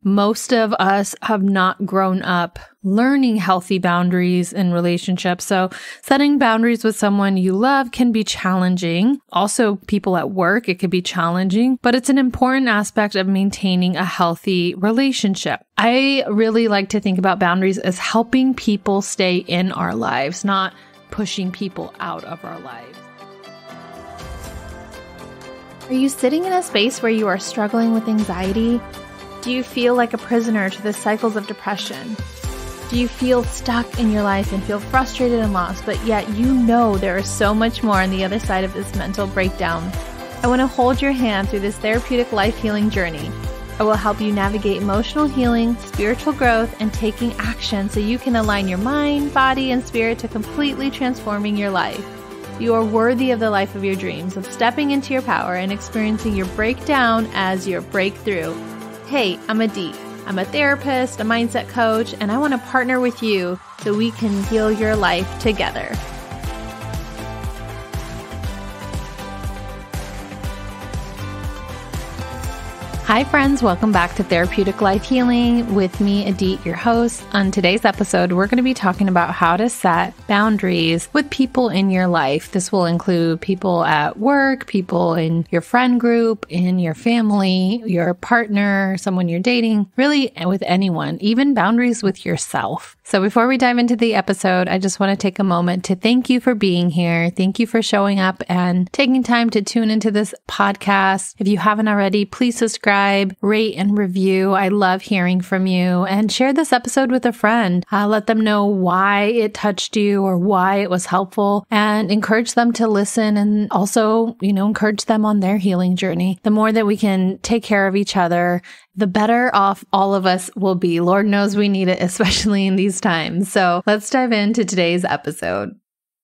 most of us have not grown up learning healthy boundaries in relationships. So setting boundaries with someone you love can be challenging. Also, people at work, it could be challenging, but it's an important aspect of maintaining a healthy relationship. I really like to think about boundaries as helping people stay in our lives, not pushing people out of our lives. Are you sitting in a space where you are struggling with anxiety? Do you feel like a prisoner to the cycles of depression? Do you feel stuck in your life and feel frustrated and lost, but yet you know there is so much more on the other side of this mental breakdown? I want to hold your hand through this therapeutic life healing journey. I will help you navigate emotional healing, spiritual growth, and taking action so you can align your mind, body, and spirit to completely transforming your life. You are worthy of the life of your dreams, of stepping into your power and experiencing your breakdown as your breakthrough. Hey, I'm Adit. I'm a therapist, a mindset coach, and I want to partner with you so we can heal your life together. Hi friends, welcome back to Therapeutic Life Healing with me, Adit, your host. On today's episode, we're going to be talking about how to set boundaries with people in your life. This will include people at work, people in your friend group, in your family, your partner, someone you're dating, really with anyone, even boundaries with yourself. So before we dive into the episode, I just want to take a moment to thank you for being here. Thank you for showing up and taking time to tune into this podcast. If you haven't already, please subscribe, rate, and review. I love hearing from you, and share this episode with a friend. Let them know why it touched you or why it was helpful, and encourage them to listen, and also, encourage them on their healing journey. The more that we can take care of each other, the better off all of us will be. Lord knows we need it, especially in these times. So let's dive into today's episode.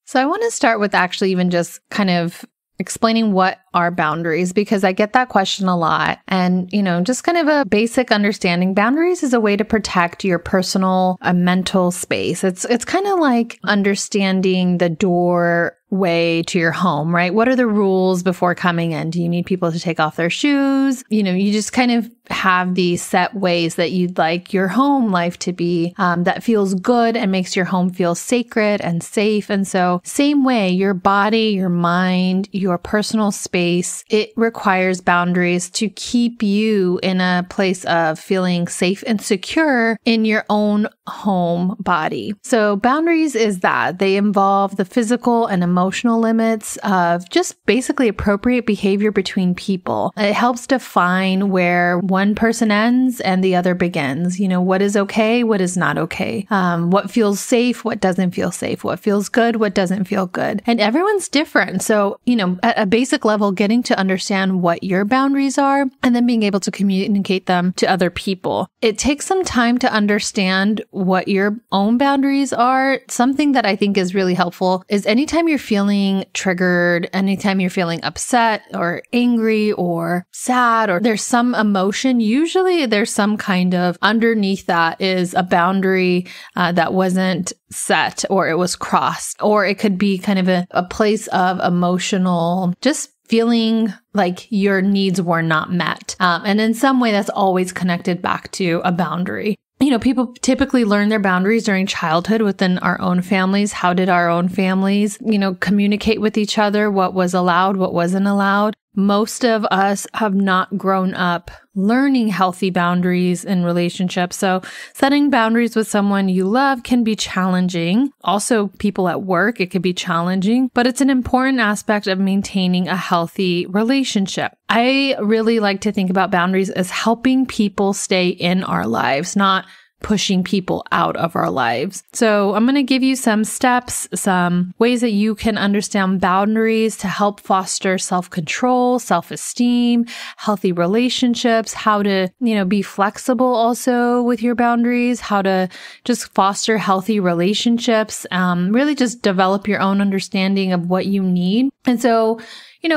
So I want to start with actually even just kind of explaining what are boundaries, because I get that question a lot. And, just kind of a basic understanding. Boundaries is a way to protect your personal mental space. It's kind of like understanding the doorway to your home, right? What are the rules before coming in? Do you need people to take off their shoes? You just kind of have these set ways that you'd like your home life to be, that feels good and makes your home feel sacred and safe. And so same way, your body, your mind, your personal space, it requires boundaries to keep you in a place of feeling safe and secure in your own home body. So boundaries is that they involve the physical and emotional limits of just basically appropriate behavior between people. It helps define where one person ends and the other begins. What is okay, what is not okay, what feels safe, what doesn't feel safe, what feels good, what doesn't feel good. And everyone's different. So, at a basic level, getting to understand what your boundaries are and then being able to communicate them to other people. It takes some time to understand what your own boundaries are. Something that I think is really helpful is anytime you're feeling triggered, anytime you're feeling upset or angry or sad, or there's some emotion, usually there's some kind of underneath that is a boundary that wasn't set, or it was crossed, or it could be kind of a place of emotional, just feeling like your needs were not met. And in some way that's always connected back to a boundary. People typically learn their boundaries during childhood within our own families. How did our own families, communicate with each other? What was allowed? What wasn't allowed? Most of us have not grown up learning healthy boundaries in relationships. So setting boundaries with someone you love can be challenging. Also, people at work, it could be challenging, but it's an important aspect of maintaining a healthy relationship. I really like to think about boundaries as helping people stay in our lives, not pushing people out of our lives. So I'm going to give you some steps, some ways that you can understand boundaries to help foster self-control, self-esteem, healthy relationships, how to, be flexible also with your boundaries, how to just foster healthy relationships, really just develop your own understanding of what you need. And so,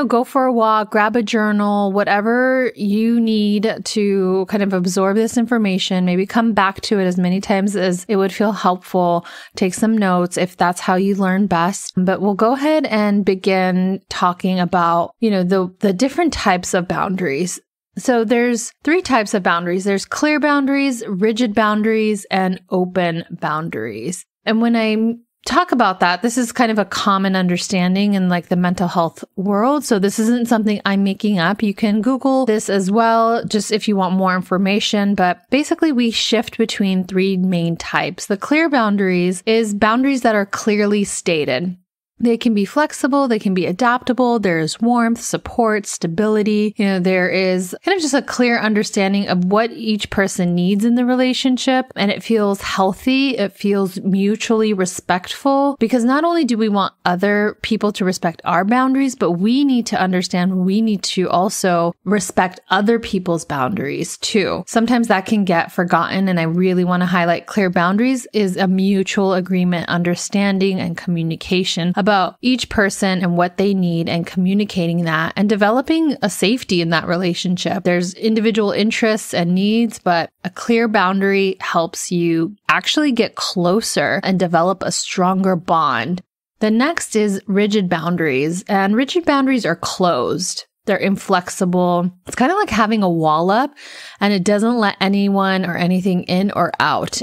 go for a walk, grab a journal, whatever you need to kind of absorb this information, maybe come back to it as many times as it would feel helpful. Take some notes if that's how you learn best. But we'll go ahead and begin talking about, the different types of boundaries. So there's 3 types of boundaries. There's clear boundaries, rigid boundaries, and open boundaries. And when I talk about that, this is kind of a common understanding in like the mental health world. So this isn't something I'm making up. You can Google this as well, just if you want more information. But basically we shift between 3 main types. The clear boundaries is boundaries that are clearly stated. They can be flexible, they can be adaptable, there's warmth, support, stability. There is kind of just a clear understanding of what each person needs in the relationship, and it feels healthy, it feels mutually respectful, because not only do we want other people to respect our boundaries, but we need to understand we need to also respect other people's boundaries too. Sometimes that can get forgotten, and I really want to highlight clear boundaries is a mutual agreement, understanding, and communication about each person and what they need, and communicating that and developing a safety in that relationship. There's individual interests and needs, but a clear boundary helps you actually get closer and develop a stronger bond. The next is rigid boundaries, and rigid boundaries are closed. They're inflexible. It's kind of like having a wall up, and it doesn't let anyone or anything in or out.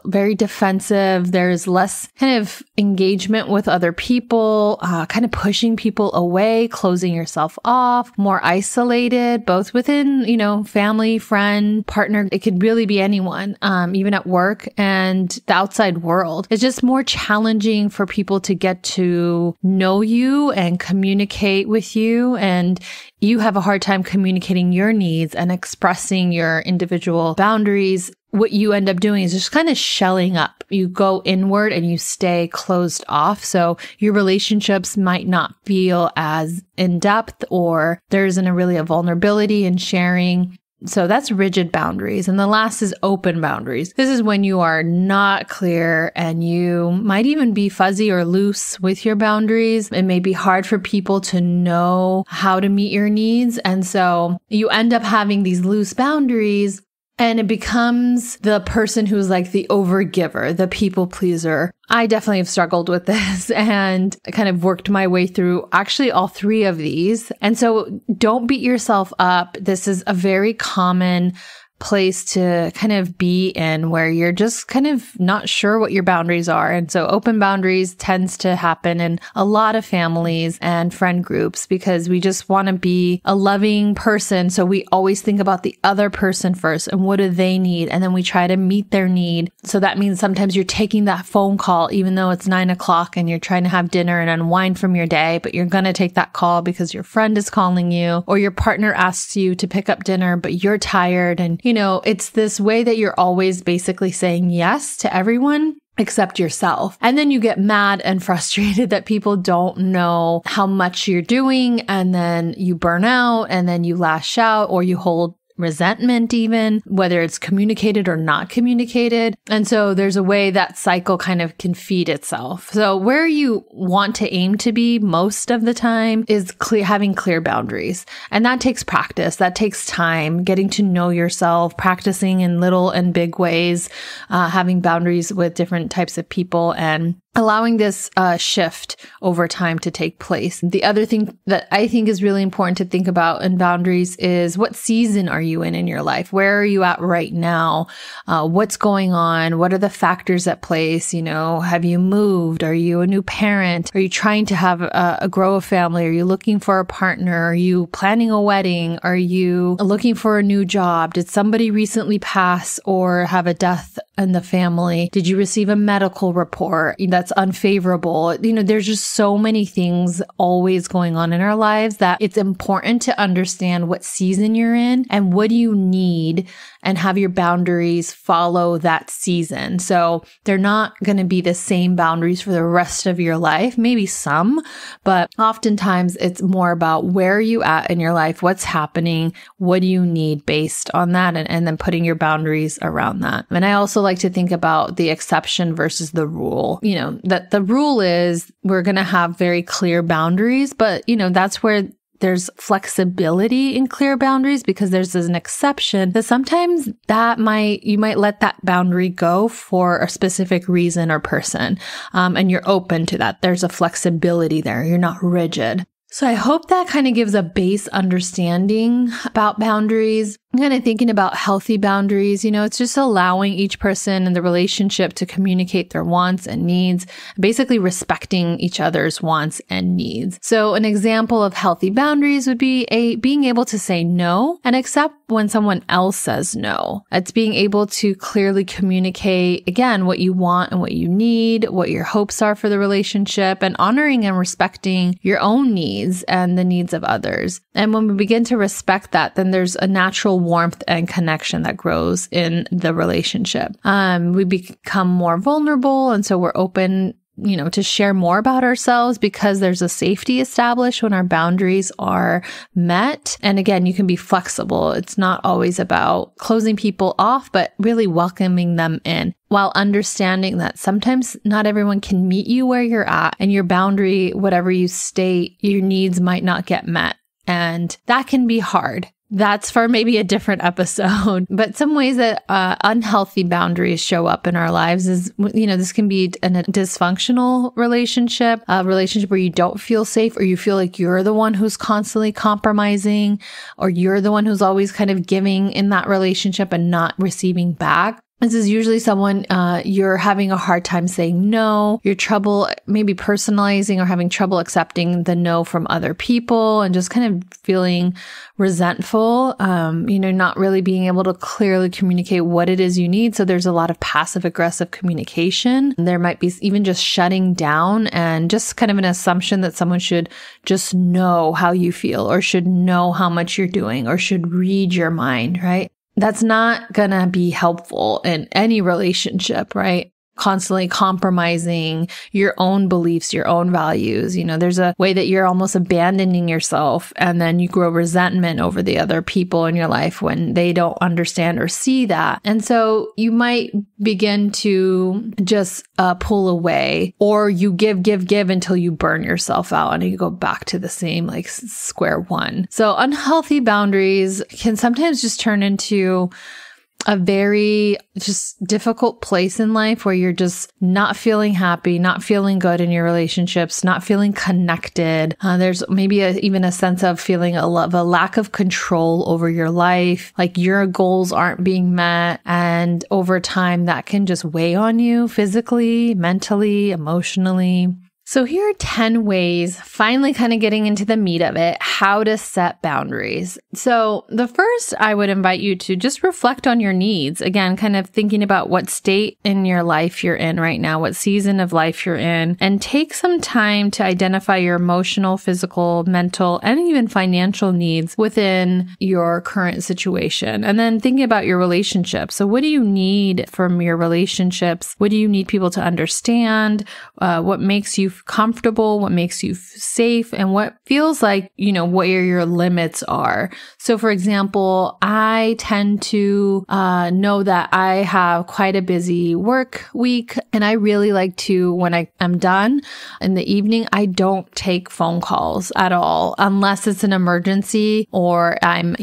Very defensive. There's less kind of engagement with other people, kind of pushing people away, closing yourself off, more isolated, both within, family, friend, partner. It could really be anyone, even at work and the outside world. It's just more challenging for people to get to know you and communicate with you, and you have a hard time communicating your needs and expressing your individual boundaries. What you end up doing is just kind of shelling up. You go inward and you stay closed off. So your relationships might not feel as in depth, or there isn't really a vulnerability in sharing. So that's rigid boundaries. And the last is open boundaries. This is when you are not clear and you might even be fuzzy or loose with your boundaries. It may be hard for people to know how to meet your needs. And so you end up having these loose boundaries, and it becomes the person who's like the overgiver, the people pleaser. I definitely have struggled with this and kind of worked my way through actually all 3 of these. And so don't beat yourself up. This is a very common place to kind of be in where you're just kind of not sure what your boundaries are. And so open boundaries tends to happen in a lot of families and friend groups because we just want to be a loving person. So we always think about the other person first and what do they need? And then we try to meet their need. So that means sometimes you're taking that phone call, even though it's 9:00 and you're trying to have dinner and unwind from your day, but you're going to take that call because your friend is calling you, or your partner asks you to pick up dinner, but you're tired. And it's this way that you're always basically saying yes to everyone except yourself. And then you get mad and frustrated that people don't know how much you're doing. And then you burn out, and then you lash out, or you hold resentment even, whether it's communicated or not communicated. And so there's a way that cycle kind of can feed itself. So where you want to aim to be most of the time is having clear boundaries. And that takes practice. That takes time, getting to know yourself, practicing in little and big ways, having boundaries with different types of people, and allowing this shift over time to take place. The other thing that I think is really important to think about in boundaries is what season are you in your life? Where are you at right now? What's going on? What are the factors at place? Have you moved? Are you a new parent? Are you trying to have grow a family? Are you looking for a partner? Are you planning a wedding? Are you looking for a new job? Did somebody recently pass or have a death in the family? Did you receive a medical report that's unfavorable? There's just so many things always going on in our lives that it's important to understand what season you're in and what do you need, and have your boundaries follow that season. So they're not going to be the same boundaries for the rest of your life, maybe some, but oftentimes it's more about where are you at in your life, what's happening, what do you need based on that, and then putting your boundaries around that. And I also like to think about the exception versus the rule. That the rule is we're going to have very clear boundaries, but that's where there's flexibility in clear boundaries, because there's an exception that sometimes you might let that boundary go for a specific reason or person. And you're open to that. There's a flexibility there. You're not rigid. So I hope that kind of gives a base understanding about boundaries. Kind of thinking about healthy boundaries, it's just allowing each person in the relationship to communicate their wants and needs, basically respecting each other's wants and needs. So an example of healthy boundaries would be being able to say no and accept when someone else says no. It's being able to clearly communicate, again, what you want and what you need, what your hopes are for the relationship, and honoring and respecting your own needs and the needs of others. And when we begin to respect that, then there's a natural warmth and connection that grows in the relationship. We become more vulnerable, and so we're open to share more about ourselves because there's a safety established when our boundaries are met. And again, you can be flexible. It's not always about closing people off, but really welcoming them in, while understanding that sometimes not everyone can meet you where you're at, and your boundary, whatever you state, your needs might not get met. And that can be hard. That's for maybe a different episode. But some ways that unhealthy boundaries show up in our lives is, this can be a dysfunctional relationship, a relationship where you don't feel safe, or you feel like you're the one who's constantly compromising, or you're the one who's always kind of giving in that relationship and not receiving back. This is usually someone you're having a hard time saying no, you're trouble maybe personalizing or having trouble accepting the no from other people, and just kind of feeling resentful, not really being able to clearly communicate what it is you need. So there's a lot of passive aggressive communication. There might be even just shutting down and just kind of an assumption that someone should just know how you feel, or should know how much you're doing, or should read your mind, right? That's not going to be helpful in any relationship, right? Constantly compromising your own beliefs, your own values. There's a way that you're almost abandoning yourself, and then you grow resentment over the other people in your life when they don't understand or see that. And so you might begin to just pull away, or you give until you burn yourself out and you go back to the same square one. So unhealthy boundaries can sometimes just turn into a very just difficult place in life where you're just not feeling happy, not feeling good in your relationships, not feeling connected. There's maybe even a sense of feeling a lack of control over your life, like your goals aren't being met. And over time, that can just weigh on you physically, mentally, emotionally. So here are 10 ways, finally kind of getting into the meat of it, how to set boundaries. So the first, I would invite you to just reflect on your needs. Again, kind of thinking about what state in your life you're in right now, what season of life you're in, and take some time to identify your emotional, physical, mental, and even financial needs within your current situation. And then thinking about your relationships. So what do you need from your relationships? What do you need people to understand? What makes you comfortable, what makes you safe, and what feels like, where your limits are. So for example, I tend to know that I have quite a busy work week, and I really like to, when I am done in the evening, I don't take phone calls at all, unless it's an emergency or I'm,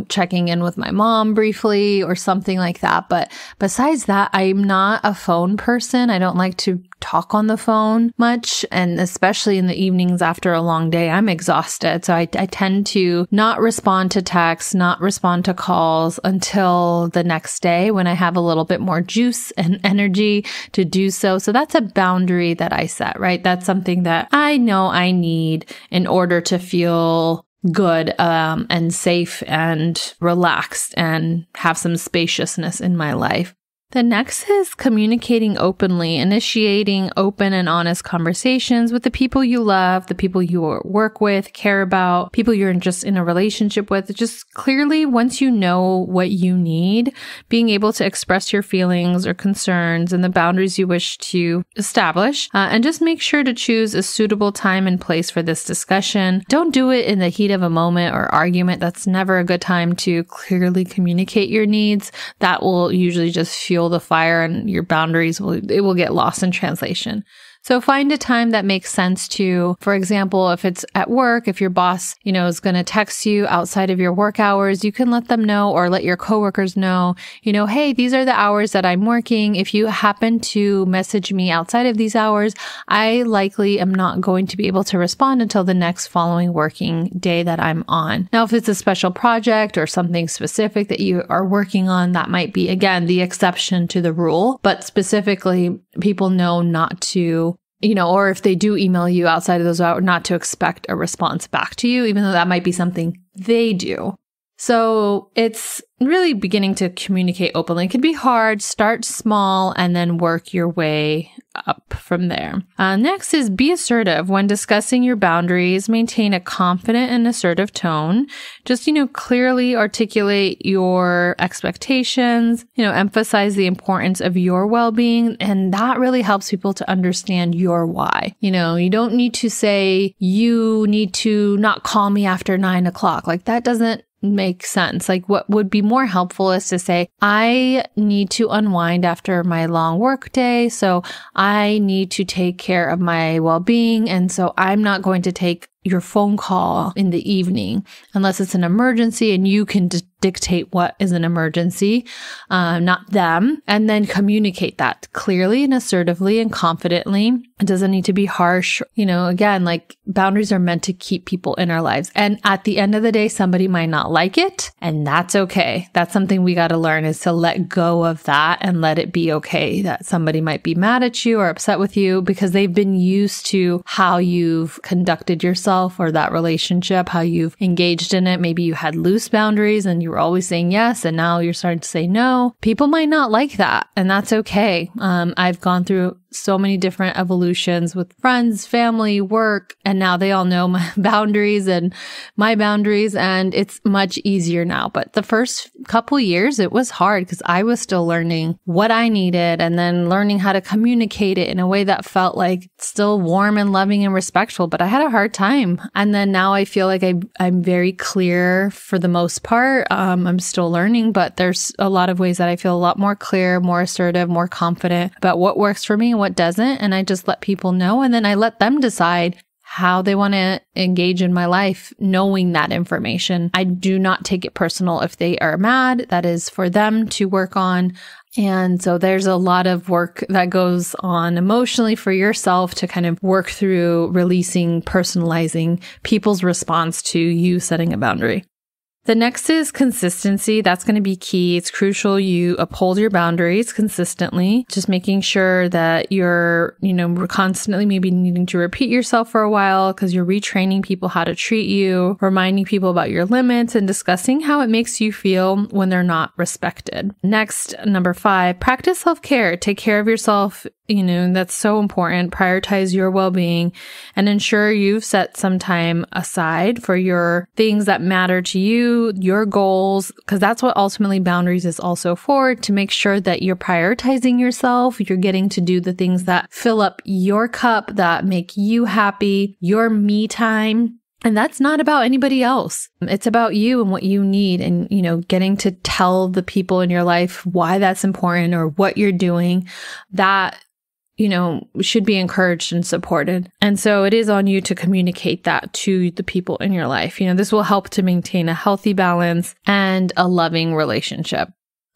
checking in with my mom briefly or something like that. But besides that, I'm not a phone person. I don't like to talk on the phone much. And especially in the evenings after a long day, I'm exhausted. So I tend to not respond to texts, not respond to calls until the next day when I have a little bit more juice and energy to do so. So that's a boundary that I set, right? That's something that I know I need in order to feel good and safe and relaxed and have some spaciousness in my life. The next is communicating openly, initiating open and honest conversations with the people you love, the people you work with, care about, people you're just in a relationship with. Just clearly, once you know what you need, being able to express your feelings or concerns and the boundaries you wish to establish, and just make sure to choose a suitable time and place for this discussion. Don't do it in the heat of a moment or argument. That's never a good time to clearly communicate your needs. That will usually just fuel the fire, and your boundaries will get lost in translation. So find a time that makes sense to you. For example, if it's at work, if your boss, is going to text you outside of your work hours, you can let them know or let your coworkers know, hey, these are the hours that I'm working. If you happen to message me outside of these hours, I likely am not going to be able to respond until the next following working day that I'm on. Now, if it's a special project or something specific that you are working on, that might be, again, the exception to the rule. But specifically, people know not to, or if they do email you outside of those hours, not to expect a response back to you, even though that might be something they do. So it's really beginning to communicate openly. It can be hard. Start small and then work your way up from there. Next is be assertive. When discussing your boundaries, maintain a confident and assertive tone. Just, clearly articulate your expectations, emphasize the importance of your well-being. And that really helps people to understand your why. You don't need to say, you need to not call me after 9 o'clock. Like that doesn't make sense. Like what would be more helpful is to say, I need to unwind after my long work day. So I need to take care of my well-being. And so I'm not going to take your phone call in the evening unless it's an emergency and you can dictate what is an emergency, not them. And then communicate that clearly and assertively and confidently. It doesn't need to be harsh. Again, like boundaries are meant to keep people in our lives. And at the end of the day, somebody might not like it, and that's okay. That's something we got to learn, is to let go of that and let it be okay that somebody might be mad at you or upset with you because they've been used to how you've conducted yourself or that relationship, how you've engaged in it. Maybe you had loose boundaries and you were always saying yes, and now you're starting to say no. People might not like that, and that's okay. I've gone through so many different evolutions with friends, family, work, and now they all know my boundaries and my boundaries, and it's much easier now. But the first couple years, it was hard because I was still learning what I needed and then learning how to communicate it in a way that felt like still warm and loving and respectful, but I had a hard time. And then now I feel like I'm very clear for the most part. I'm still learning, but there's a lot of ways that I feel a lot more clear, more assertive, more confident about what works for me and what doesn't. And I just let people know, and then I let them decide how they want to engage in my life, knowing that information. I do not take it personal if they are mad. That is for them to work on. And so there's a lot of work that goes on emotionally for yourself to kind of work through releasing, personalizing people's response to you setting a boundary. The next is consistency. That's going to be key. It's crucial you uphold your boundaries consistently, just making sure that you're, constantly maybe needing to repeat yourself for a while because you're retraining people how to treat you, reminding people about your limits, and discussing how it makes you feel when they're not respected. Next, number 5, practice self-care. Take care of yourself. That's so important. Prioritize your well-being and ensure you've set some time aside for your things that matter to you, your goals, because that's what ultimately boundaries is also for, to make sure that you're prioritizing yourself. You're getting to do the things that fill up your cup, that make you happy, your me time. And that's not about anybody else. It's about you and what you need, and, getting to tell the people in your life why that's important or what you're doing. That should be encouraged and supported. And so it is on you to communicate that to the people in your life. This will help to maintain a healthy balance and a loving relationship.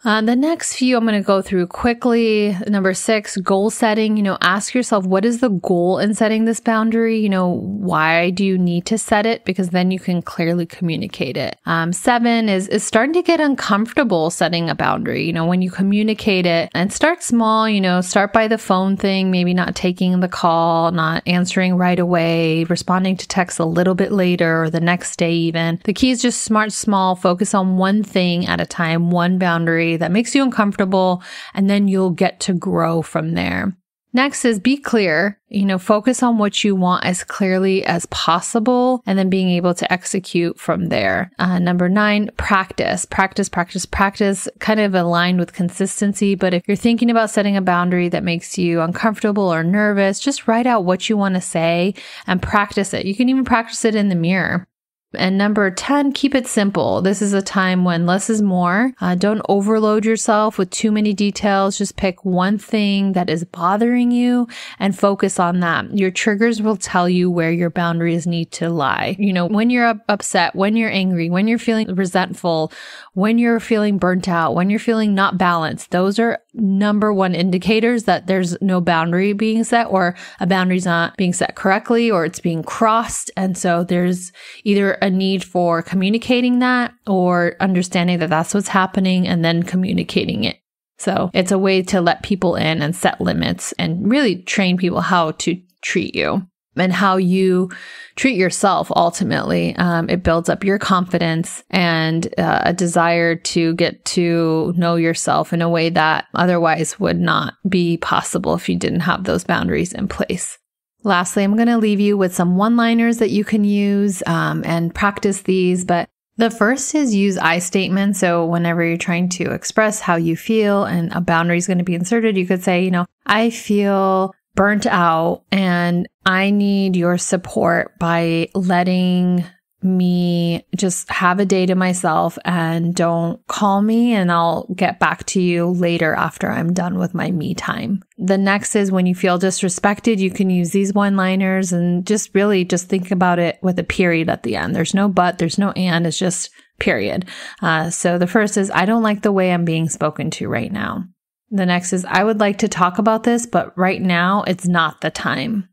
The next few I'm going to go through quickly. Number 6, goal setting. Ask yourself, what is the goal in setting this boundary? Why do you need to set it? Because then you can clearly communicate it. 7 is starting to get uncomfortable setting a boundary. When you communicate it, and start small, start by the phone thing, maybe not taking the call, not answering right away, responding to texts a little bit later or the next day even. The key is just smart, small, focus on one thing at a time, one boundary that makes you uncomfortable, and then you'll get to grow from there. Next is be clear, focus on what you want as clearly as possible, and then being able to execute from there. Number 9, practice, kind of aligned with consistency. But if you're thinking about setting a boundary that makes you uncomfortable or nervous, just write out what you want to say and practice it. You can even practice it in the mirror. And number 10, keep it simple. This is a time when less is more. Don't overload yourself with too many details. Just pick one thing that is bothering you and focus on that. Your triggers will tell you where your boundaries need to lie. When you're upset, when you're angry, when you're feeling resentful, when you're feeling burnt out, when you're feeling not balanced, those are number one indicators that there's no boundary being set, or a boundary's not being set correctly, or it's being crossed. And so there's either a need for communicating that or understanding that that's what's happening and then communicating it. So it's a way to let people in and set limits and really train people how to treat you and how you treat yourself. Ultimately, it builds up your confidence and a desire to get to know yourself in a way that otherwise would not be possible if you didn't have those boundaries in place. Lastly, I'm going to leave you with some one-liners that you can use and practice these. But the first is use I statements. So whenever you're trying to express how you feel and a boundary is going to be inserted, you could say, I feel burnt out and I need your support by letting me just have a day to myself, and don't call me and I'll get back to you later after I'm done with my me time. The next is when you feel disrespected, you can use these one-liners and just think about it with a period at the end. There's no but, there's no and, it's just period. So the first is, I don't like the way I'm being spoken to right now. The next is, I would like to talk about this, but right now it's not the time.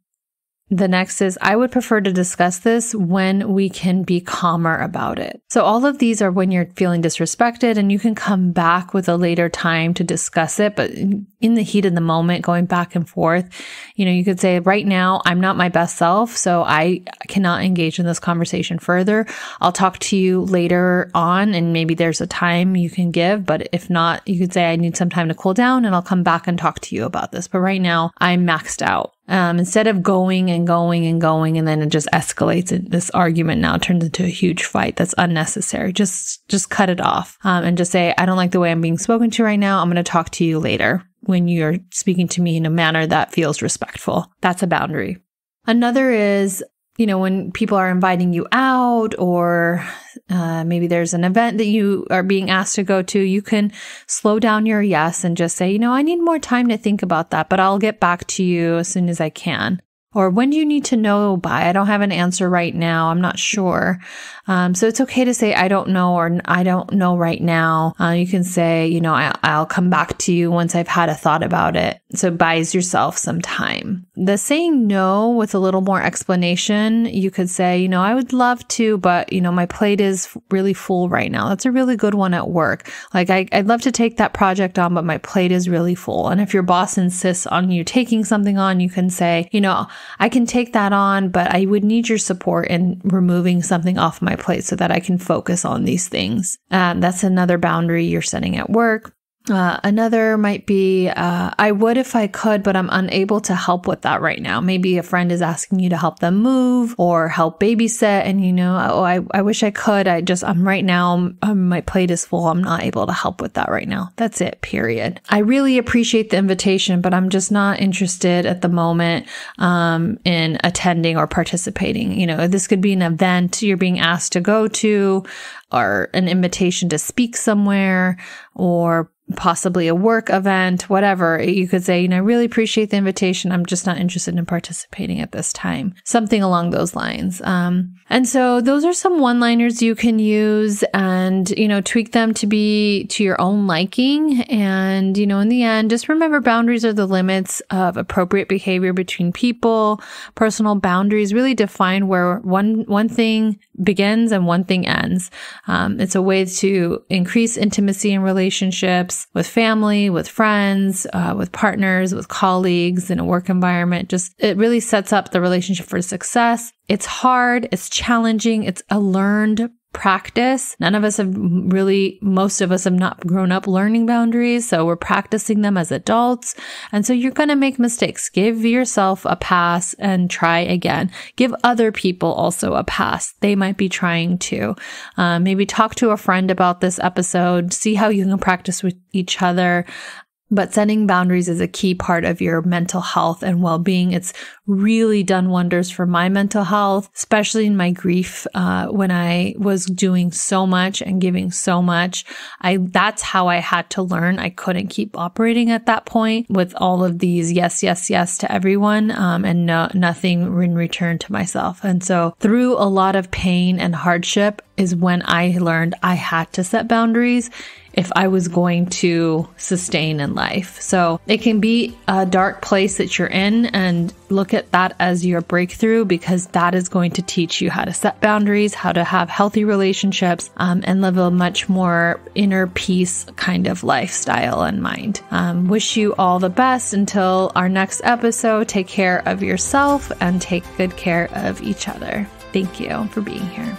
The next is, I would prefer to discuss this when we can be calmer about it. So all of these are when you're feeling disrespected, and you can come back with a later time to discuss it. But in the heat of the moment, going back and forth, you could say, right now, I'm not my best self, so I cannot engage in this conversation further. I'll talk to you later on, and maybe there's a time you can give. But if not, you could say, I need some time to cool down and I'll come back and talk to you about this. But right now, I'm maxed out. Instead of going and going and going, and then it just escalates, and this argument now turns into a huge fight that's unnecessary. Just cut it off, and just say, I don't like the way I'm being spoken to right now. I'm going to talk to you later when you're speaking to me in a manner that feels respectful. That's a boundary. Another is, when people are inviting you out, or maybe there's an event that you are being asked to go to, you can slow down your yes and just say, I need more time to think about that, but I'll get back to you as soon as I can. Or when do you need to know by? I don't have an answer right now. I'm not sure. So it's okay to say, I don't know, or I don't know right now. You can say, I'll come back to you once I've had a thought about it. So buys yourself some time. The saying no with a little more explanation, you could say, I would love to, but, my plate is really full right now. That's a really good one at work. Like, I'd love to take that project on, but my plate is really full. And if your boss insists on you taking something on, you can say, I can take that on, but I would need your support in removing something off my plate so that I can focus on these things. That's another boundary you're setting at work. Another might be, I would if I could, but I'm unable to help with that right now. Maybe a friend is asking you to help them move or help babysit, and I wish I could. I'm right now, my plate is full. I'm not able to help with that right now. That's it, period. I really appreciate the invitation, but I'm just not interested at the moment in attending or participating. This could be an event you're being asked to go to, or an invitation to speak somewhere, or possibly a work event, whatever. You could say, I really appreciate the invitation. I'm just not interested in participating at this time. Something along those lines. And so those are some one-liners you can use and, tweak them to be to your own liking. And, in the end, just remember, boundaries are the limits of appropriate behavior between people. Personal boundaries really define where one thing begins and one thing ends. It's a way to increase intimacy in relationships, with family, with friends, with partners, with colleagues, in a work environment. It really sets up the relationship for success. It's hard. It's challenging. It's a learned practice. Most of us have not grown up learning boundaries, so we're practicing them as adults. And so you're going to make mistakes. Give yourself a pass and try again. Give other people also a pass. They might be trying to. Maybe talk to a friend about this episode. See how you can practice with each other. But setting boundaries is a key part of your mental health and well-being. It's really done wonders for my mental health, especially in my grief. When I was doing so much and giving so much, that's how I had to learn. I couldn't keep operating at that point with all of these yes, yes, yes to everyone, and nothing in return to myself. And so through a lot of pain and hardship is when I learned I had to set boundaries if I was going to sustain in life. So it can be a dark place that you're in, and look at that as your breakthrough, because that is going to teach you how to set boundaries, how to have healthy relationships, and live a much more inner peace kind of lifestyle and mind. Wish you all the best until our next episode. Take care of yourself and take good care of each other. Thank you for being here.